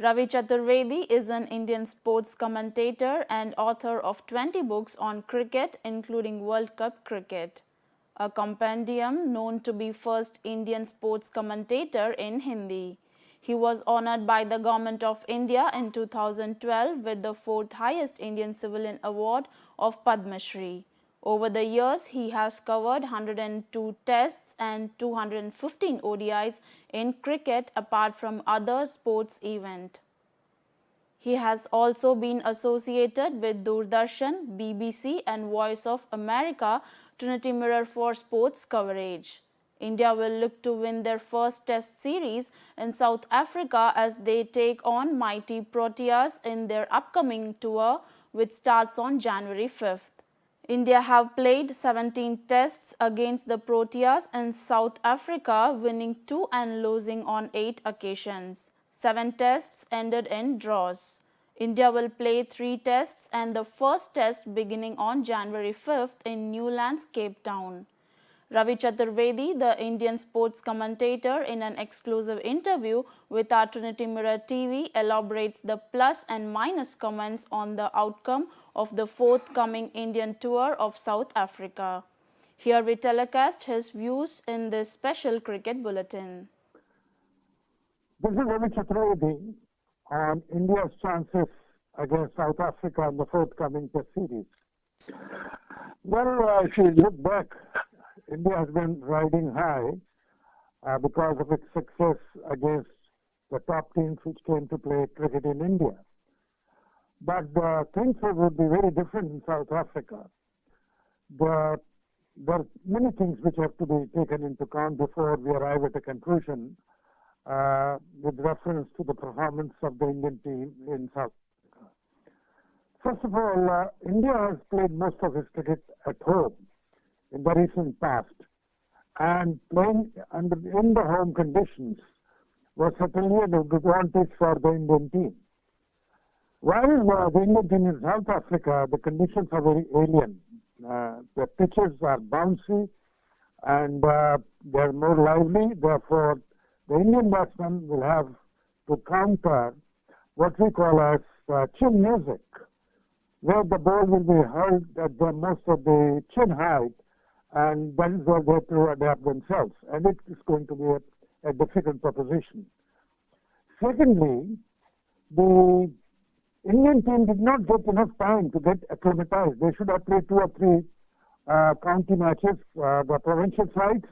Ravi Chaturvedi is an Indian sports commentator and author of 20 books on cricket, including World Cup cricket, a compendium known to be first Indian sports commentator in Hindi. He was honored by the Government of India in 2012 with the fourth highest Indian civilian award of Padma Shri. Over the years, he has covered 102 tests and 215 ODIs in cricket apart from other sports events. He has also been associated with Doordarshan, BBC and Voice of America, Trinity Mirror for sports coverage. India will look to win their first test series in South Africa as they take on mighty Proteas in their upcoming tour, which starts on January 5th. India have played 17 tests against the Proteas in South Africa, winning 2 and losing on 8 occasions. 7 tests ended in draws. India will play 3 tests and the first test beginning on January 5th in Newlands, Cape Town. Ravi Chaturvedi, the Indian sports commentator, in an exclusive interview with our Trinity Mirror TV, elaborates the plus and minus comments on the outcome of the forthcoming Indian tour of South Africa. Here we telecast his views in this special cricket bulletin. This is Ravi Chaturvedi on India's chances against South Africa in the forthcoming test series. Well, if you look back, India has been riding high because of its success against the top teams which came to play cricket in India. But things would be very different in South Africa. There are many things which have to be taken into account before we arrive at a conclusion with reference to the performance of the Indian team in South Africa. First of all, India has played most of its cricket at home in the recent past, and playing in the home conditions was certainly an advantage for the Indian team. While the Indian team in South Africa, the conditions are very alien. The pitches are bouncy and they are more lively. Therefore, the Indian batsman will have to counter what we call as chin music, where the ball will be held at the most of the chin height, and that is where they have to adapt themselves. And it is going to be a difficult proposition. Secondly, the Indian team did not get enough time to get acclimatized. They should have played 2 or 3 county matches, the provincial sides,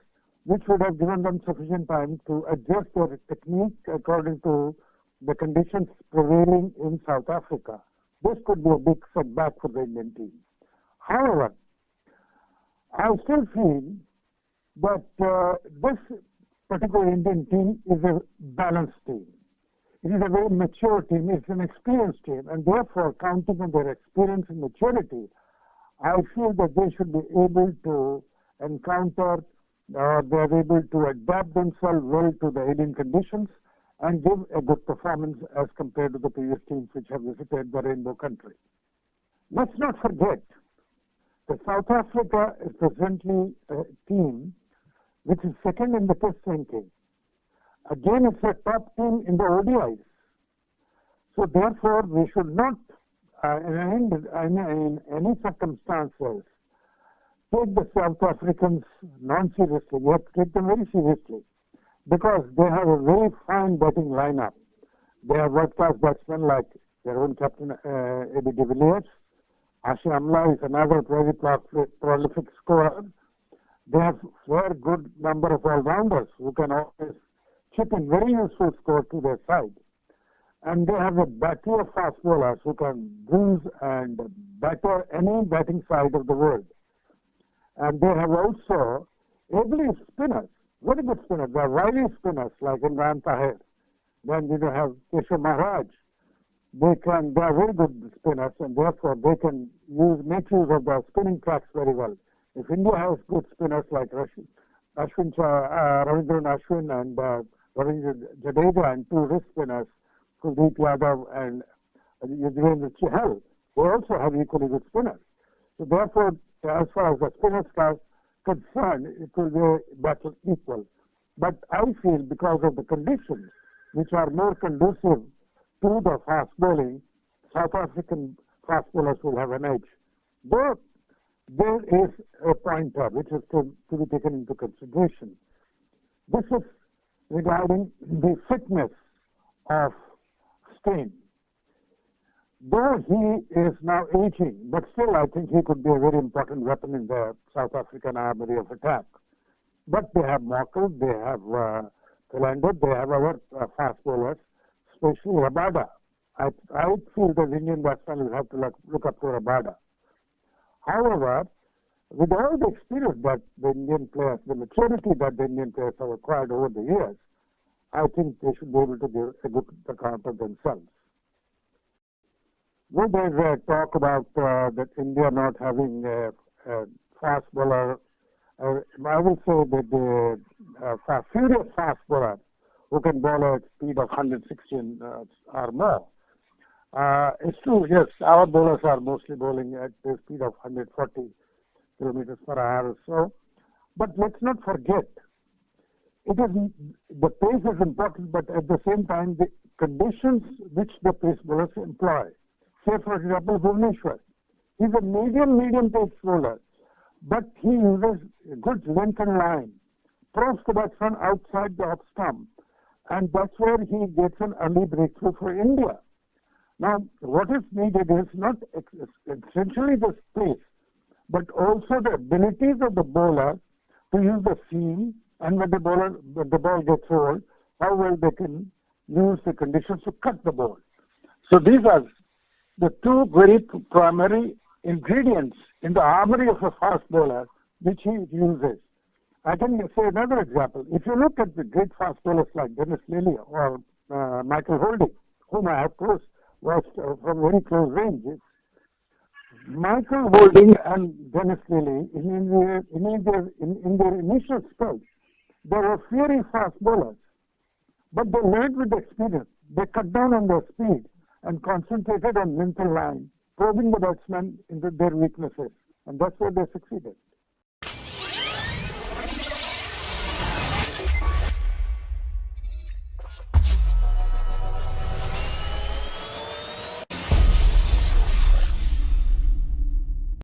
which would have given them sufficient time to adjust their technique according to the conditions prevailing in South Africa. This could be a big setback for the Indian team. However, I still feel that this particular Indian team is a balanced team. It is a very mature team, it's an experienced team, and therefore, counting on their experience and maturity, I feel that they should be able to encounter, they're able to adapt themselves well to the alien conditions and give a good performance as compared to the previous teams which have visited the Rainbow Country. Let's not forget that South Africa is presently a team which is second in the test ranking. Again, it's a top team in the ODIs. So therefore, we should not, in any circumstances, take the South Africans non-seriously. We have to take them very seriously because they have a very fine batting lineup. They have world-class batsmen like their own captain, A.B. de Villiers. Ashish Amla is another very prolific scorer. They have a very good number of all-rounders who can always chip in very useful score to their side. And they have a battery of fast bowlers who can bruise and batter any batting side of the world. And they have also able spinners, very good spinners. They are wily spinners like Imran Tahir. Then you have Keshav Maharaj. They are very good spinners, and therefore they can make use of the spinning tracks very well. If India has good spinners like Ravindran Ashwin and Ravindra Jadeja and 2 wrist spinners, Kuldeep Yadav and Yuzvendra Chahal, they also have equally good spinners. So therefore, as far as the spinners are concerned, it will be a battle equal. But I feel because of the conditions which are more conducive speed of fast bowling, South African fast bowlers will have an edge. Though there is a pointer which is to be taken into consideration. This is regarding the fitness of Steyn. Though he is now aging, but still I think he could be a very important weapon in the South African armory of attack. But they have Morkel, they have Philander, they have our fast bowlers, especially Rabada. I feel that Indian batsmen will have to look up to Rabada. However, with all the experience that the Indian players, the maturity that the Indian players have acquired over the years, I think they should be able to give a good account of themselves. Well, there's talk about that India not having a fast bowler. I will say that the furious fast bowler who can bowl at speed of 116 or more. It's true, yes, our bowlers are mostly bowling at the speed of 140 kilometers per hour or so. But let's not forget, the pace is important, but at the same time, the conditions which the pace bowlers employ. Say, for example, Bhuvneshwar. He's a medium pace bowler, but he uses good length and line, probes the batsman outside the off stump, and that's where he gets an early breakthrough for India. Now, what is needed is not essentially the pace, but also the abilities of the bowler to use the seam, and when the ball gets rolled, how well they can use the conditions to cut the ball. So these are the two very primary ingredients in the armory of a fast bowler which he uses. I can say another example. If you look at the great fast bowlers like Dennis Lilly or Michael Holding, whom I have watched from very close ranges, Michael Holding and Dennis Lilly, in their initial spell, they were very fast bowlers, but they learned with experience. They cut down on their speed and concentrated on mental line, probing the batsmen into their weaknesses, and that's where they succeeded.